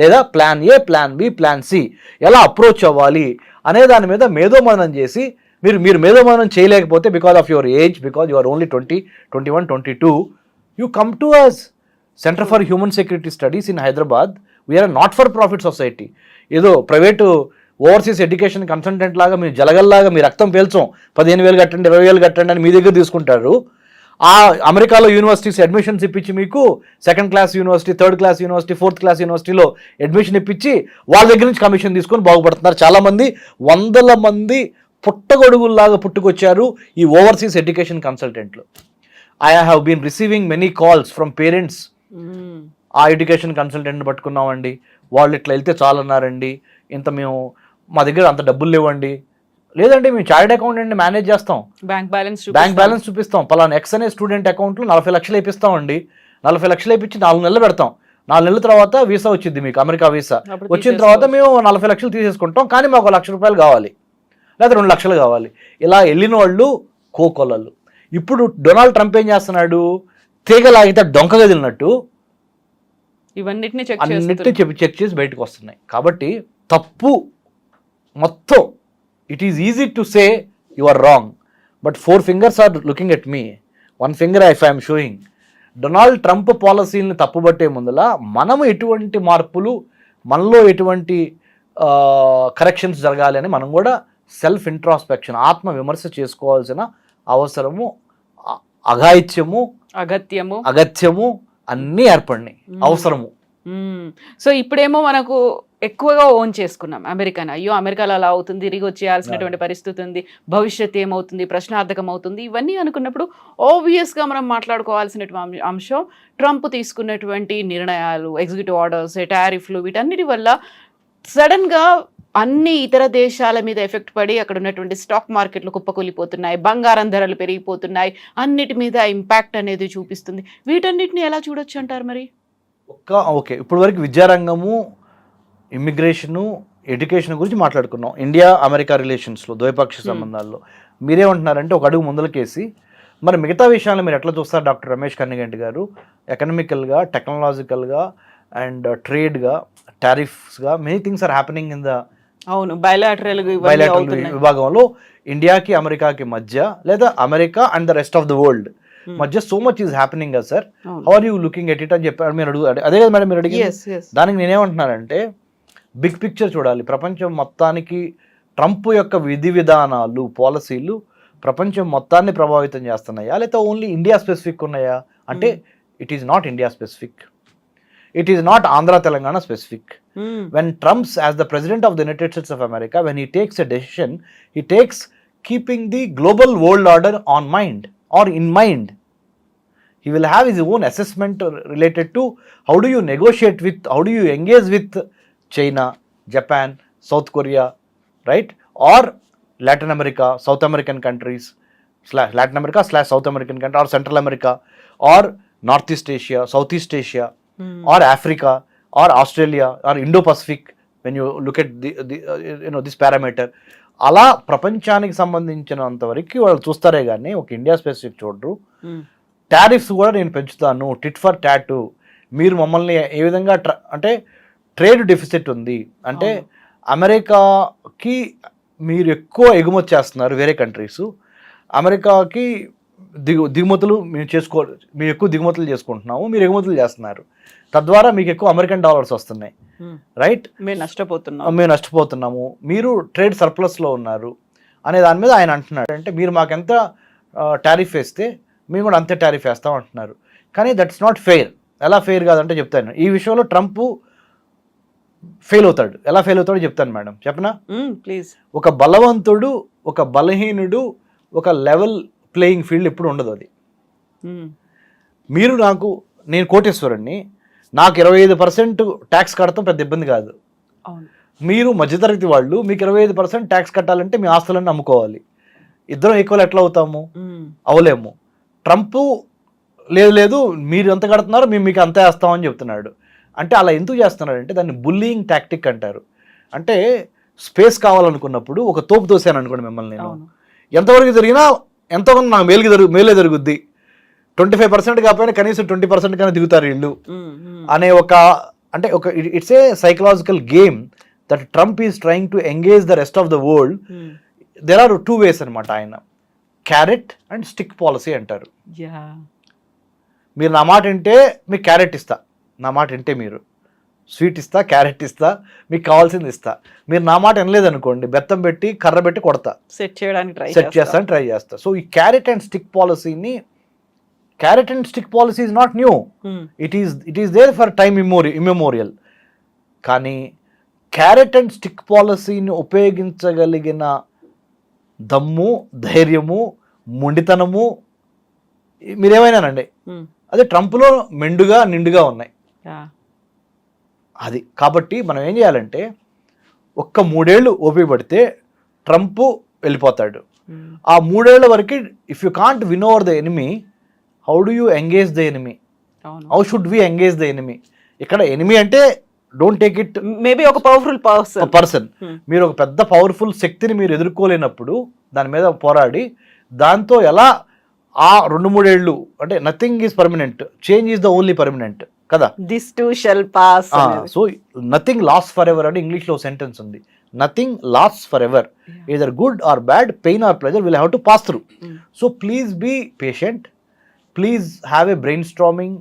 లేదా plan A, plan B, plan C ఎలా అప్రోచ్ అవ్వాలి అనే దాని మీద మేధోమథనం చేసి మీరు మేధోమథనం చేయలేకపోతే because of your age, because you are only 20, 21, 22, you come to us. Centre for human security studies in Hyderabad, we are not for profit society. ఏదో ప్రైవేటు ఓవర్సీస్ ఎడ్యుకేషన్ కన్సల్టెంట్ లాగా మీరు జలగల్లాగా మీ రక్తం పేల్చాం 15,000 కట్టండి 20,000 కట్టండి అని మీ దగ్గర తీసుకుంటారు. ఆ అమెరికాలో యూనివర్సిటీస్ అడ్మిషన్స్ ఇప్పించి మీకు 2nd class university, 3rd class university, 4th class యూనివర్సిటీలో అడ్మిషన్ ఇప్పించి వాళ్ళ దగ్గర నుంచి కమిషన్ తీసుకొని బాగుపడుతున్నారు. చాలామంది 100 మంది పుట్టగొడుగుల్లాగా పుట్టుకొచ్చారు ఈ ఓవర్సీస్ ఎడ్యుకేషన్ కన్సల్టెంట్లు. I have been receiving many calls from parents. ఆ ఎడ్యుకేషన్ కన్సల్టెంట్ని పట్టుకున్నామండి, వాళ్ళు ఇట్లా వెళ్తే చాలన్నారండి, ఇంత మేము మా దగ్గర అంత డబ్బులు లేవండి, లేదంటే మేము చార్టెడ్ అకౌంటెంట్ని మేనేజ్ చేస్తాం, బ్యాంక్ బ్యాలెన్స్ చూపిస్తాం, పలానా ఎక్స్ అనే స్టూడెంట్ అకౌంట్లో 40 లక్షలు వేపిస్తామండి, 40 లక్షలు వేపించి 4 నెలలు పెడతాం, 4 నెలల తర్వాత వీసా వచ్చింది మీకు, అమెరికా వీసా వచ్చిన తర్వాత మేము 40 లక్షలు తీసేసుకుంటాం, కానీ మాకు 1 లక్ష రూపాయలు కావాలి లేదా 2 లక్షలు కావాలి. ఇలా వెళ్ళిన వాళ్ళు కోకొల్లలు. ఇప్పుడు డొనాల్డ్ ట్రంప్ ఏం చేస్తున్నాడు, తీగలాగితే డొంక గదిలినట్టు ఇవన్నిటిని చెక్ చేసి బయటకు వస్తున్నాయి. కాబట్టి తప్పు మొత్తం, it is easy to say you are wrong, but 4 fingers are looking at me, 1 finger if I'm showing. Donald Trump పాలసీలను తప్పుబట్టే ముందల మనము ఎటువంటి మార్పులు, మనలో ఎటువంటి కరెక్షన్స్ జరగాలి అని మనం కూడా సెల్ఫ్ ఇంట్రాస్పెక్షన్, ఆత్మ విమర్శ చేసుకోవాల్సిన అవసరము, అగత్యము అన్నీ ఏర్పడినాయి, అవసరము. సో ఇప్పుడేమో మనకు ఎక్కువగా ఓన్ చేసుకున్నాం అమెరికాను. అయ్యో అమెరికాలో అలా అవుతుంది, తిరిగి వచ్చేయాల్సినటువంటి పరిస్థితి ఉంది, భవిష్యత్ ఏమవుతుంది, ప్రశ్నార్థకం అవుతుంది, ఇవన్నీ అనుకున్నప్పుడు ఆబ్వియస్గా మనం మాట్లాడుకోవాల్సినటువంటి అంశం ట్రంప్ తీసుకున్నటువంటి నిర్ణయాలు, ఎగ్జిక్యూటివ్ ఆర్డర్స్, టారిఫ్లు, వీటన్నిటి వల్ల సడన్గా అన్ని ఇతర దేశాల మీద ఎఫెక్ట్ పడి అక్కడ ఉన్నటువంటి స్టాక్ మార్కెట్లు కుప్పకూలిపోతున్నాయి, బంగారం ధరలు పెరిగిపోతున్నాయి, అన్నిటి మీద ఇంపాక్ట్ అనేది చూపిస్తుంది. వీటన్నిటిని ఎలా చూడొచ్చు అంటారు మరి? ఓకే, ఇప్పుడు వరకు విద్యారంగము, ఇమ్మిగ్రేషను, ఎడ్యుకేషన్ గురించి మాట్లాడుకున్నాం. ఇండియా అమెరికా రిలేషన్స్లో, ద్వైపాక్షిక సంబంధాల్లో మీరేమంటున్నారంటే ఒక అడుగు ముందలకేసి మరి మిగతా విషయాలను మీరు ఎట్లా చూస్తారు డాక్టర్ రమేష్ కన్నిగంటి గారు? ఎకనామికల్గా, టెక్నాలజికల్గా అండ్ ట్రేడ్గా, టారిఫ్స్గా many things are happening in the bilateral విభాగంలో ఇండియాకి అమెరికాకి మధ్య, లేదా America and the rest of the world మధ్య సో మచ్ ఈజ్ హ్యాపెనింగ్ కదా sir. How are you looking at it అని చెప్పారు మీరు అడుగుతారు. అదే కదా మేడం మీరు అడిగింది. దానికి నేనేమంటున్నానంటే బిగ్ పిక్చర్ చూడాలి. ప్రపంచం మొత్తానికి ట్రంప్ యొక్క విధి విధానాలు, పాలసీలు ప్రపంచం మొత్తాన్ని ప్రభావితం చేస్తున్నాయా, లేదా ఓన్లీ ఇండియా స్పెసిఫిక్ ఉన్నాయా అంటే it is not India specific, it is not Andhra Telangana specific. When Trump's as the president of the United states of America, when he takes a decision, he takes keeping the global world order on mind or in mind. He will have his own assessment related to how do you negotiate with, how do you engage with China, Japan, South Korea, right? Or Latin America, South American countries, Latin America / South American country, or Central America, or Northeast Asia, Southeast Asia, or Africa, or Australia, or Indo-Pacific, when you look at the this parameter. అలా ప్రపంచానికి సంబంధించినంత వరకు వాళ్ళు చూస్తారే కానీ ఒక India specific చూడరు. Tariffs కూడా నేను పెంచుతాను, టిట్ ఫర్ టాటు, మీరు మమ్మల్ని ఏ విధంగా అంటే ట్రేడ్ డెఫిసిట్ ఉంది అంటే అమెరికాకి మీరు ఎక్కువ ఎగుమతి చేస్తున్నారు వేరే కంట్రీస్, అమెరికాకి దిగుమతులు మేము ఎక్కువ దిగుమతులు చేసుకుంటున్నాము, మీరు ఎగుమతులు చేస్తున్నారు, తద్వారా మీకు ఎక్కువ అమెరికన్ డాలర్స్ వస్తున్నాయి, రైట్? మేము నష్టపోతున్నాము, మీరు ట్రేడ్ సర్ప్లస్లో ఉన్నారు అనే దాని మీద ఆయన అంటున్నాడు. అంటే మీరు మాకెంత టారిఫ్ వేస్తే మేము కూడా అంతే టారిఫ్ వేస్తాం అంటున్నారు. కానీ దట్స్ నాట్ ఫెయిర్. ఎలా ఫెయిర్ కాదంటే చెప్తాను. ఈ విషయంలో ట్రంప్ ఫెయిల్ అవుతాడు. ఎలా ఫెయిల్ అవుతాడో చెప్తాను మేడం, చెప్పనా? ప్లీజ్. ఒక బలవంతుడు, ఒక బలహీనుడు, ఒక లెవెల్ ప్లేయింగ్ ఫీల్డ్ ఎప్పుడు ఉండదు. అది మీరు నేను కోటేశ్వరుణ్ణి, నాకు 25% ట్యాక్స్ కడతాం పెద్ద ఇబ్బంది కాదు. మీరు మధ్యతరగతి వాళ్ళు, మీకు 25% ట్యాక్స్ కట్టాలంటే మీ ఆస్తులన్నీ అమ్ముకోవాలి. ఇద్దరం ఈక్వల్ ఎట్లా అవుతాము? అవలేము. ట్రంప్ లేదు మీరు ఎంత కడుతున్నారు మేము మీకు అంతే వేస్తామని చెప్తున్నాడు. అంటే అలా ఎందుకు చేస్తున్నాడంటే దాన్ని బుల్లింగ్ టాక్టిక్ అంటారు. అంటే స్పేస్ కావాలనుకున్నప్పుడు ఒక తోపు తోసాను అనుకోండి మిమ్మల్ని, నేను ఎంతవరకు జరిగినా ఎంతోకొంత నాకు మేలే జరుగుద్ది, 25% కాకపోయినా కనీసం 20% కన్నా దిగుతారు వీళ్ళు అనే ఒక అంటే ఒక it's a psychological game that Trump is trying to engage the rest of the world. There are 2 ways అనమాట. ఆయన క్యారెట్ అండ్ స్టిక్ పాలసీ అంటారు. మీరు నా మాట వింటే మీకు క్యారెట్ ఇస్తా, నా మాట వింటే మీరు స్వీట్ ఇస్తా, క్యారెట్ ఇస్తా, మీకు కావాల్సింది ఇస్తా. మీరు నా మాట వినలేదనుకోండి, బెత్తం పెట్టి కర్ర పెట్టి కొడతా, సెట్ చేస్తాను, ట్రై చేస్తా. సో ఈ క్యారెట్ అండ్ స్టిక్ పాలసీని, carrot and stick policy is not new, it is there for time immemorial. కానీ క్యారెట్ అండ్ స్టిక్ పాలసీని ఉపయోగించగలిగిన దమ్ము, ధైర్యము, మొండితనము మీరేమైనానండి, అదే ట్రంప్లో మెండుగా నిండుగా ఉన్నాయి. అది కాబట్టి మనం ఏం చేయాలంటే, ఒక్క 3 ఏళ్ళు ఓపిక పడితే ట్రంప్ వెళ్ళిపోతాడు. ఆ 3 ఏళ్ల వరకు if you can't win over the enemy, how do you engage the enemy, how should we engage the enemy. ఇక్కడ ఎనిమీ అంటే డోంట్ టేక్ ఇట్ మేబీ ఒక పవర్ఫుల్ పర్సన్. మీరు ఒక పెద్ద పవర్ఫుల్ శక్తిని మీరు ఎదుర్కోలేనప్పుడు దాని మీద పోరాడి దాంతో ఎలా ఆ 2-3 ఏళ్ళు అంటే nothing is permanent, change is the only permanent కదా. This too shall pass. So nothing last forever అని ఇంగ్లీష్లో సెంటెన్స్ ఉంది. Nothing last forever, either good or bad, pain or pleasure will have to pass through. So please be patient, please have a brainstorming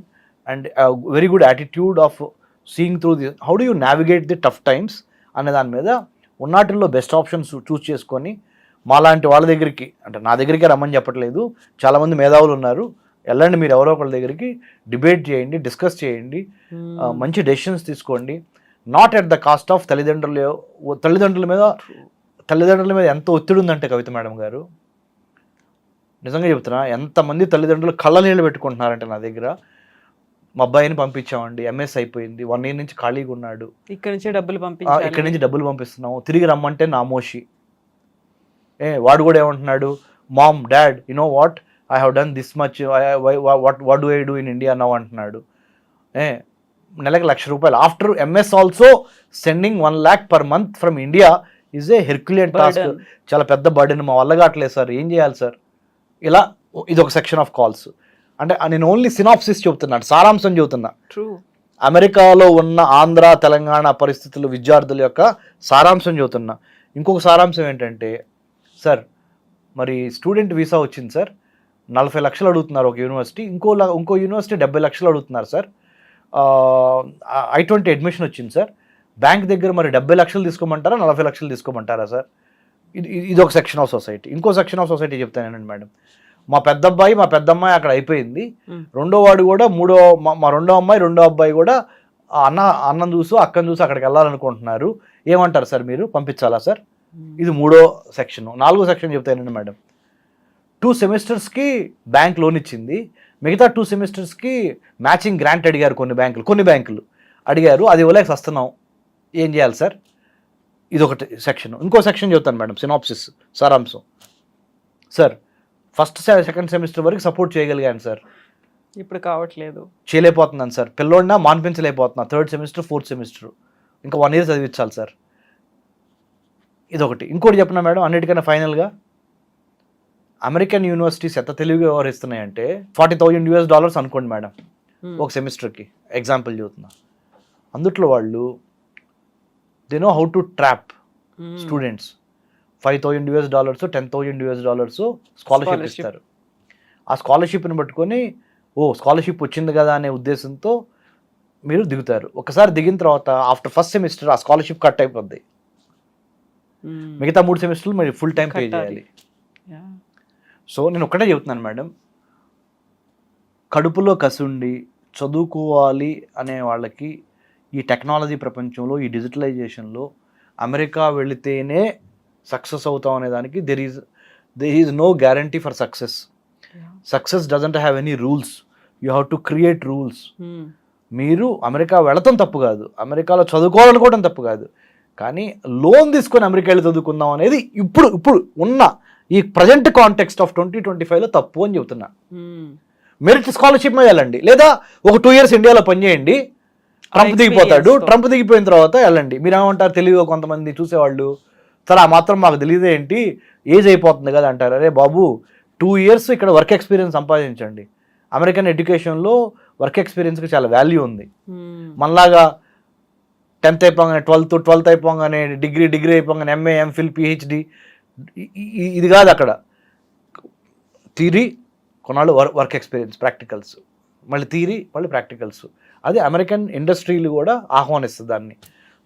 and a very good attitude of seeing through this. How do you navigate the tough times అనే దాని మీద ఉన్నాటిల్లో best options చూస్ చేసుకొని మాలాంటి వాళ్ళ దగ్గరికి, అంటే నా దగ్గరికి రమ్మని చెప్పట్లేదు, చాలామంది మేధావులు ఉన్నారు, వెళ్ళండి మీరు ఎవరో ఒకళ్ళ దగ్గరికి, డిబేట్ చేయండి, డిస్కస్ చేయండి, మంచి డెసిషన్స్ తీసుకోండి. Not at the cost of తల్లిదండ్రుల మీద ఎంత ఒత్తిడి ఉందంటే కవిత మేడం గారు, నిజంగా చెప్తున్నా, ఎంతమంది తల్లిదండ్రులు కళ్ళ నీళ్ళు పెట్టుకుంటున్నారంటే నా దగ్గర. మా అబ్బాయిని పంపించామండి, ఎంఎస్ అయిపోయింది, 1 year నుంచి ఖాళీగా ఉన్నాడు, ఇక్కడ నుంచి డబ్బులు పంపిస్తున్నాము, తిరిగి రమ్మంటే నామోషి. వాడు కూడా ఏమంటున్నాడు, mom dad you know what, I have done this much, what do I do in India now అంటున్నాడు. నెలకు ₹1,00,000 after MS also sending 1 lakh per month from India is a herculean task. చాలా పెద్ద బర్డెన్, మా వల్ల కావట్లేదు sir, ఏం చేయాలి sir. ఇలా ఇది ఒక సెక్షన్ ఆఫ్ కాల్స్. అంటే నేను ఓన్లీ సినాప్సిస్ చెబుతున్నాను, సారాంశం చెబుతున్నా. అమెరికాలో ఉన్న ఆంధ్ర తెలంగాణ పరిస్థితులు, విద్యార్థుల యొక్క సారాంశం చెబుతున్నా. ఇంకొక సారాంశం ఏంటంటే, సార్ మరి స్టూడెంట్ వీసా వచ్చింది సార్, 40 లక్షలు అడుగుతున్నారు ఒక యూనివర్సిటీ, ఇంకో యూనివర్సిటీ 70 లక్షలు అడుగుతున్నారు సార్. I-20 అడ్మిషన్ వచ్చింది సార్, బ్యాంక్ దగ్గర మరి 70 లక్షలు తీసుకోమంటారా 40 లక్షలు తీసుకోమంటారా సార్. ఇది ఒక సెక్షన్ ఆఫ్ సొసైటీ. ఇంకో సెక్షన్ ఆఫ్ సొసైటీ చెప్తానండి మేడం, మా పెద్దమ్మాయి మా పెద్దమ్మాయి అక్కడ అయిపోయింది, రెండో వాడు కూడా మా రెండో అమ్మాయి రెండో అబ్బాయి కూడా అన్నం చూసు అక్కని చూసి అక్కడికి వెళ్ళాలనుకుంటున్నారు, ఏమంటారు సార్, మీరు పంపించాలా సార్. ఇది 3వ సెక్షన్. 4వ సెక్షన్ చెప్తానండి మేడం, 2 సెమిస్టర్స్కి బ్యాంక్ లోన్ ఇచ్చింది, మిగతా 2 సెమిస్టర్స్కి మ్యాచింగ్ గ్రాంట్ అడిగారు కొన్ని బ్యాంకులు అడిగారు, అది ఇవ్వలేక వస్తున్నాం, ఏం చేయాలి సార్. ఇది ఒకటి సెక్షన్. ఇంకో సెక్షన్ చెప్తాను మేడం, సినాప్సిస్ సారాంశం. సార్ ఫస్ట్ సెకండ్ సెమిస్టర్ వరకు సపోర్ట్ చేయగలిగాను సార్, ఇప్పుడు కావట్లేదు, చేయలేకపోతున్నాను సార్, పిల్లోడినా మాన్పించలేకపోతున్నా, 3rd సెమిస్టర్ 4th సెమిస్టర్ ఇంకా 1 year చదివించాలి సార్. ఇదొకటి. ఇంకోటి చెప్పినా మేడం, అన్నిటికన్నా ఫైనల్గా, అమెరికన్ యూనివర్సిటీస్ ఎంత తెలివిగా వ్యవహరిస్తున్నాయంటే, $40,000 అనుకోండి మేడం ఒక సెమిస్టర్కి, ఎగ్జాంపుల్ చెబుతున్నా. అందుట్లో వాళ్ళు they know how to trap students. $5,000 $10,000 scholarship ఇస్తారు. ఆ స్కాలర్షిప్ని పట్టుకొని స్కాలర్షిప్ వచ్చింది కదా అనే ఉద్దేశంతో మీరు దిగుతారు. ఒకసారి దిగిన తర్వాత ఆఫ్టర్ ఫస్ట్ సెమిస్టర్ ఆ స్కాలర్షిప్ కట్ అయిపోద్ది, మిగతా 3 సెమిస్టర్లు మరి ఫుల్ టైం పే చేయాలి. సో నేను ఒక్కటే చెబుతున్నాను మేడం, కడుపులో కసుండి చదువుకోవాలి అనే వాళ్ళకి ఈ టెక్నాలజీ ప్రపంచంలో, ఈ డిజిటలైజేషన్లో అమెరికా వెళితేనే సక్సెస్ అవుతాం అనే దానికి there is no guarantee for success. Success doesn't have any rules, you have to create rules. మీరు అమెరికా వెళ్ళటం తప్పు కాదు, అమెరికాలో చదువుకోవాలనుకోవడం తప్పు కాదు, కానీ లోన్ తీసుకొని అమెరికా వెళ్ళి చదువుకుందాం అనేది ఇప్పుడు ఉన్న ఈ ప్రజెంట్ కాంటెక్స్ట్ ఆఫ్ 2025లో తప్పు అని చెబుతున్నా. మెరిట్ స్కాలర్షిప్ మీద వెళ్ళండి, లేదా ఒక 2 years ఇండియాలో పనిచేయండి, ట్రంప్ దిగిపోతాడు, ట్రంప్ దిగిపోయిన తర్వాత వెళ్ళండి. మీరు ఏమంటారు, తెలివిగా కొంతమంది చూసేవాళ్ళు, సరే ఆ మాత్రం మాకు తెలియదే ఏంటి, ఏజ్ అయిపోతుంది కదా అంటారు. అరే బాబు, 2 years ఇక్కడ వర్క్ ఎక్స్పీరియన్స్ సంపాదించండి, అమెరికన్ ఎడ్యుకేషన్లో వర్క్ ఎక్స్పీరియన్స్కి చాలా వాల్యూ ఉంది. మనలాగా 10th అయిపోగానే 12th అయిపోగానే డిగ్రీ అయిపోగానే MA MPhil PhD ఇది కాదు. అక్కడ థియరీ కొన్నాళ్ళు వర్క్ ఎక్స్పీరియన్స్, ప్రాక్టికల్స్, మళ్ళీ థియరీ మళ్ళీ ప్రాక్టికల్స్. అది అమెరికన్ ఇండస్ట్రీలు కూడా ఆహ్వానిస్తుంది దాన్ని.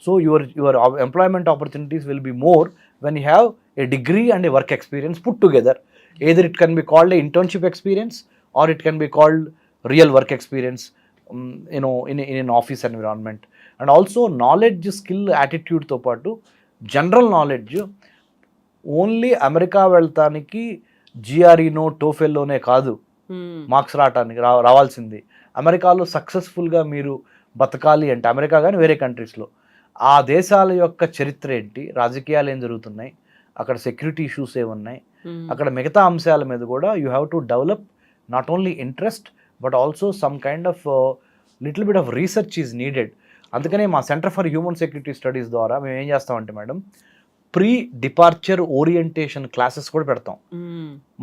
So your employment opportunities will be more when you have a degree and A work experience put together. either it can be called a internship experience or it can be called real work experience, in an office environment. And also knowledge, skill, attitude తో పాటు general knowledge only America వెళ్తానికి GREనో టోఫెల్లోనే కాదు marks రావాల్సింది. అమెరికాలో సక్సెస్ఫుల్గా మీరు బతకాలి అంటే, America కానీ వేరే కంట్రీస్లో, ఆ దేశాల యొక్క చరిత్ర ఏంటి, రాజకీయాలు ఏం జరుగుతున్నాయి, అక్కడ సెక్యూరిటీ ఇష్యూస్ ఏమున్నాయి, అక్కడ మిగతా అంశాల మీద కూడా you have to develop not only interest but also some kind of little bit of research is needed. అందుకనే మా centre for human security studies ద్వారా మేము ఏం చేస్తామంటే madam, pre departure orientation classes కూడా పెడతాం.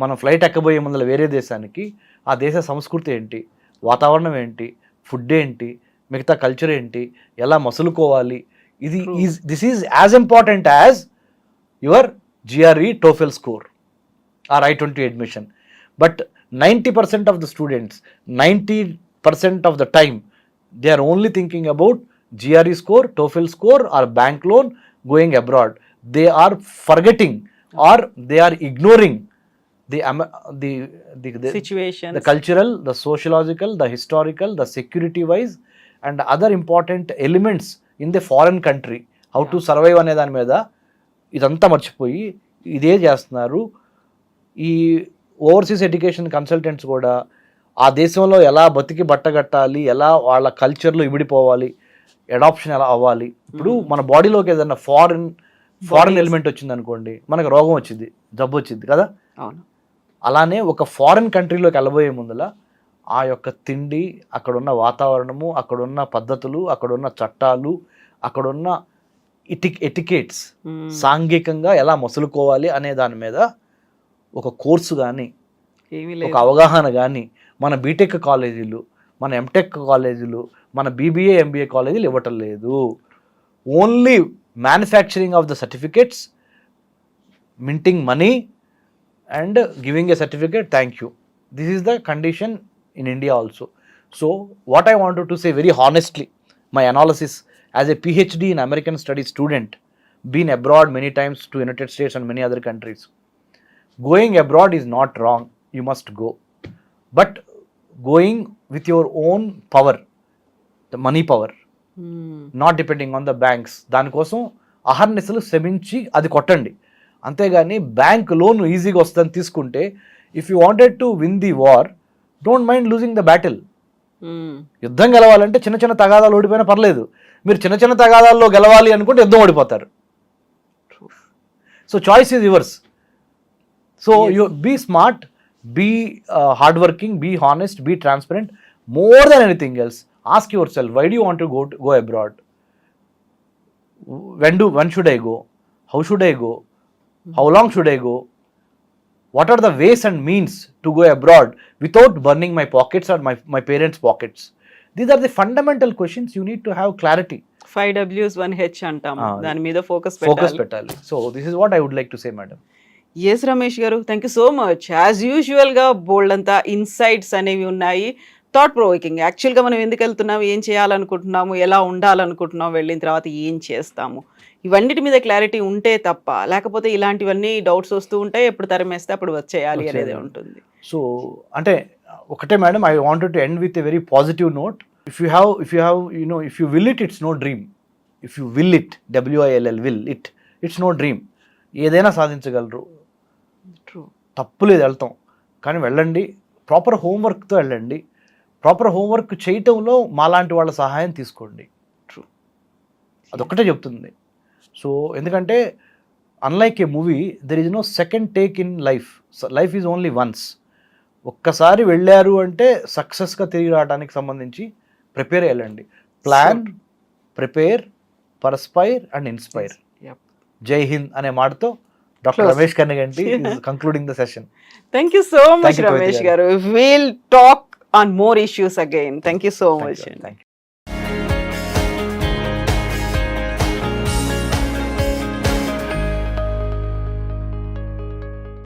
మనం ఫ్లైట్ ఎక్కబోయే ముందర వేరే దేశానికి ఆ దేశ సంస్కృతి ఏంటి, వాతావరణం ఏంటి, ఫుడ్ ఏంటి, మిగతా కల్చర్ ఏంటి, ఎలా మసులుకోవాలి, this is as important as your GRE TOEFL score or I-20 admission. But 90% of the students, 90% of the time, they are only thinking about GRE score, TOEFL score or bank loan, going abroad. They are forgetting or they are ignoring the situation, the cultural, the sociological, the historical, the security wise and other important elements in the foreign country. How to survive అనే దాని మీద ఇదంతా మర్చిపోయి ఇదే చేస్తున్నారు. ఈ overseas education consultants కూడా ఆ దేశంలో ఎలా బతికి బట్టగట్టాలి, ఎలా వాళ్ళ కల్చర్లో ఇమిడిపోవాలి, అడాప్షన్ ఎలా అవ్వాలి. ఇప్పుడు మన బాడీలోకి ఏదైనా ఫారిన్ ఎలిమెంట్ వచ్చింది అనుకోండి, మనకు రోగం వచ్చింది, జబ్బు వచ్చింది కదా. అలానే ఒక ఫారిన్ కంట్రీలోకి వెళ్ళబోయే ముందల ఆ యొక్క తిండి, అక్కడున్న వాతావరణము, అక్కడున్న పద్ధతులు, అక్కడున్న చట్టాలు, అక్కడున్న ఎటికేట్స్, సాంఘికంగా ఎలా మసులుకోవాలి అనే దాని మీద ఒక కోర్సు కానీ ఒక అవగాహన కానీ మన బీటెక్ కాలేజీలు, మన ఎంటెక్ కాలేజీలు, మన BBA MBA కాలేజీలు ఇవ్వటం లేదు. Only manufacturing of the certificates, minting money and giving a certificate, thank you. This is the condition in India also. So what I wanted to say very honestly, my analysis as a PhD in American studies student, been abroad many times to United States and many other countries, going abroad is not wrong, you must go, but going with your own power, the money power, not depending on the banks. దానికోసం అహర్నిశలు శ్రమించి అది కొట్టండి. అంతేగాని bank loan ఈజీగా వస్తుందని తీసుకుంటే, if you wanted to win the war, don't mind losing the battle. యుద్ధం గెలవాలంటే చిన్న చిన్న తగాదాలు ఓడిపోయినా పర్లేదు. మీరు చిన్న చిన్న తగాదాల్లో గెలవాలి అనుకుంటే యుద్ధం ఓడిపోతారు. So choice is yours. So you be smart, be hard working, be honest, be transparent. More than anything else, ask yourself, why do you want to go abroad? When should I go? How should I go? How long should I go? What are the ways and means to go abroad without burning my pockets or my parents' pockets? These are the fundamental questions you need to have clarity. 5 W's 1 H అంటాం, దాని మీద focus పెట్టాలి. So this is what I would like to say, madam. Yes Ramesh garu, thank you so much. As యూజువల్గా bold అంతా insights అనేవి ఉన్నాయి, thought provoking. యాక్చువల్గా మనం ఎందుకు వెళ్తున్నాము, ఏం చేయాలనుకుంటున్నాము, ఎలా ఉండాలనుకుంటున్నాము, వెళ్ళిన తర్వాత ఏం చేస్తాము, ఇవన్నిటి మీద క్లారిటీ ఉంటే తప్ప, లేకపోతే ఇలాంటివన్నీ డౌట్స్ వస్తూ ఉంటాయి, ఎప్పుడు తరిమేస్తే అప్పుడు వచ్చేయాలి అనేది ఉంటుంది. సో అంటే ఒకటే madam, I wanted to end with a very positive note. If you have if you will it, it's no dream. If you will it, will it, it's no dream. ఏదైనా సాధించగలరు, తప్పులేదు, వెళ్తాం. కానీ వెళ్ళండి, ప్రాపర్ హోంవర్క్తో వెళ్ళండి. Proper homework చేయటంలో మాలాంటి వాళ్ళ సహాయం తీసుకోండి. అదొక్కటే చెప్తుంది. సో ఎందుకంటే unlike a movie, there is no second take in life. Life is only once. ఒక్కసారి వెళ్ళారు అంటే సక్సెస్గా తిరిగి రావడానికి సంబంధించి ప్రిపేర్ అయ్యండి. Plan, prepare, perspire and inspire. Jai Hind అనే మాటతో doctor Ramesh Kanniganti concluding the session. Thank you so much Ramesh garu. Will talk on more issues again. Thank you so much. Thank you.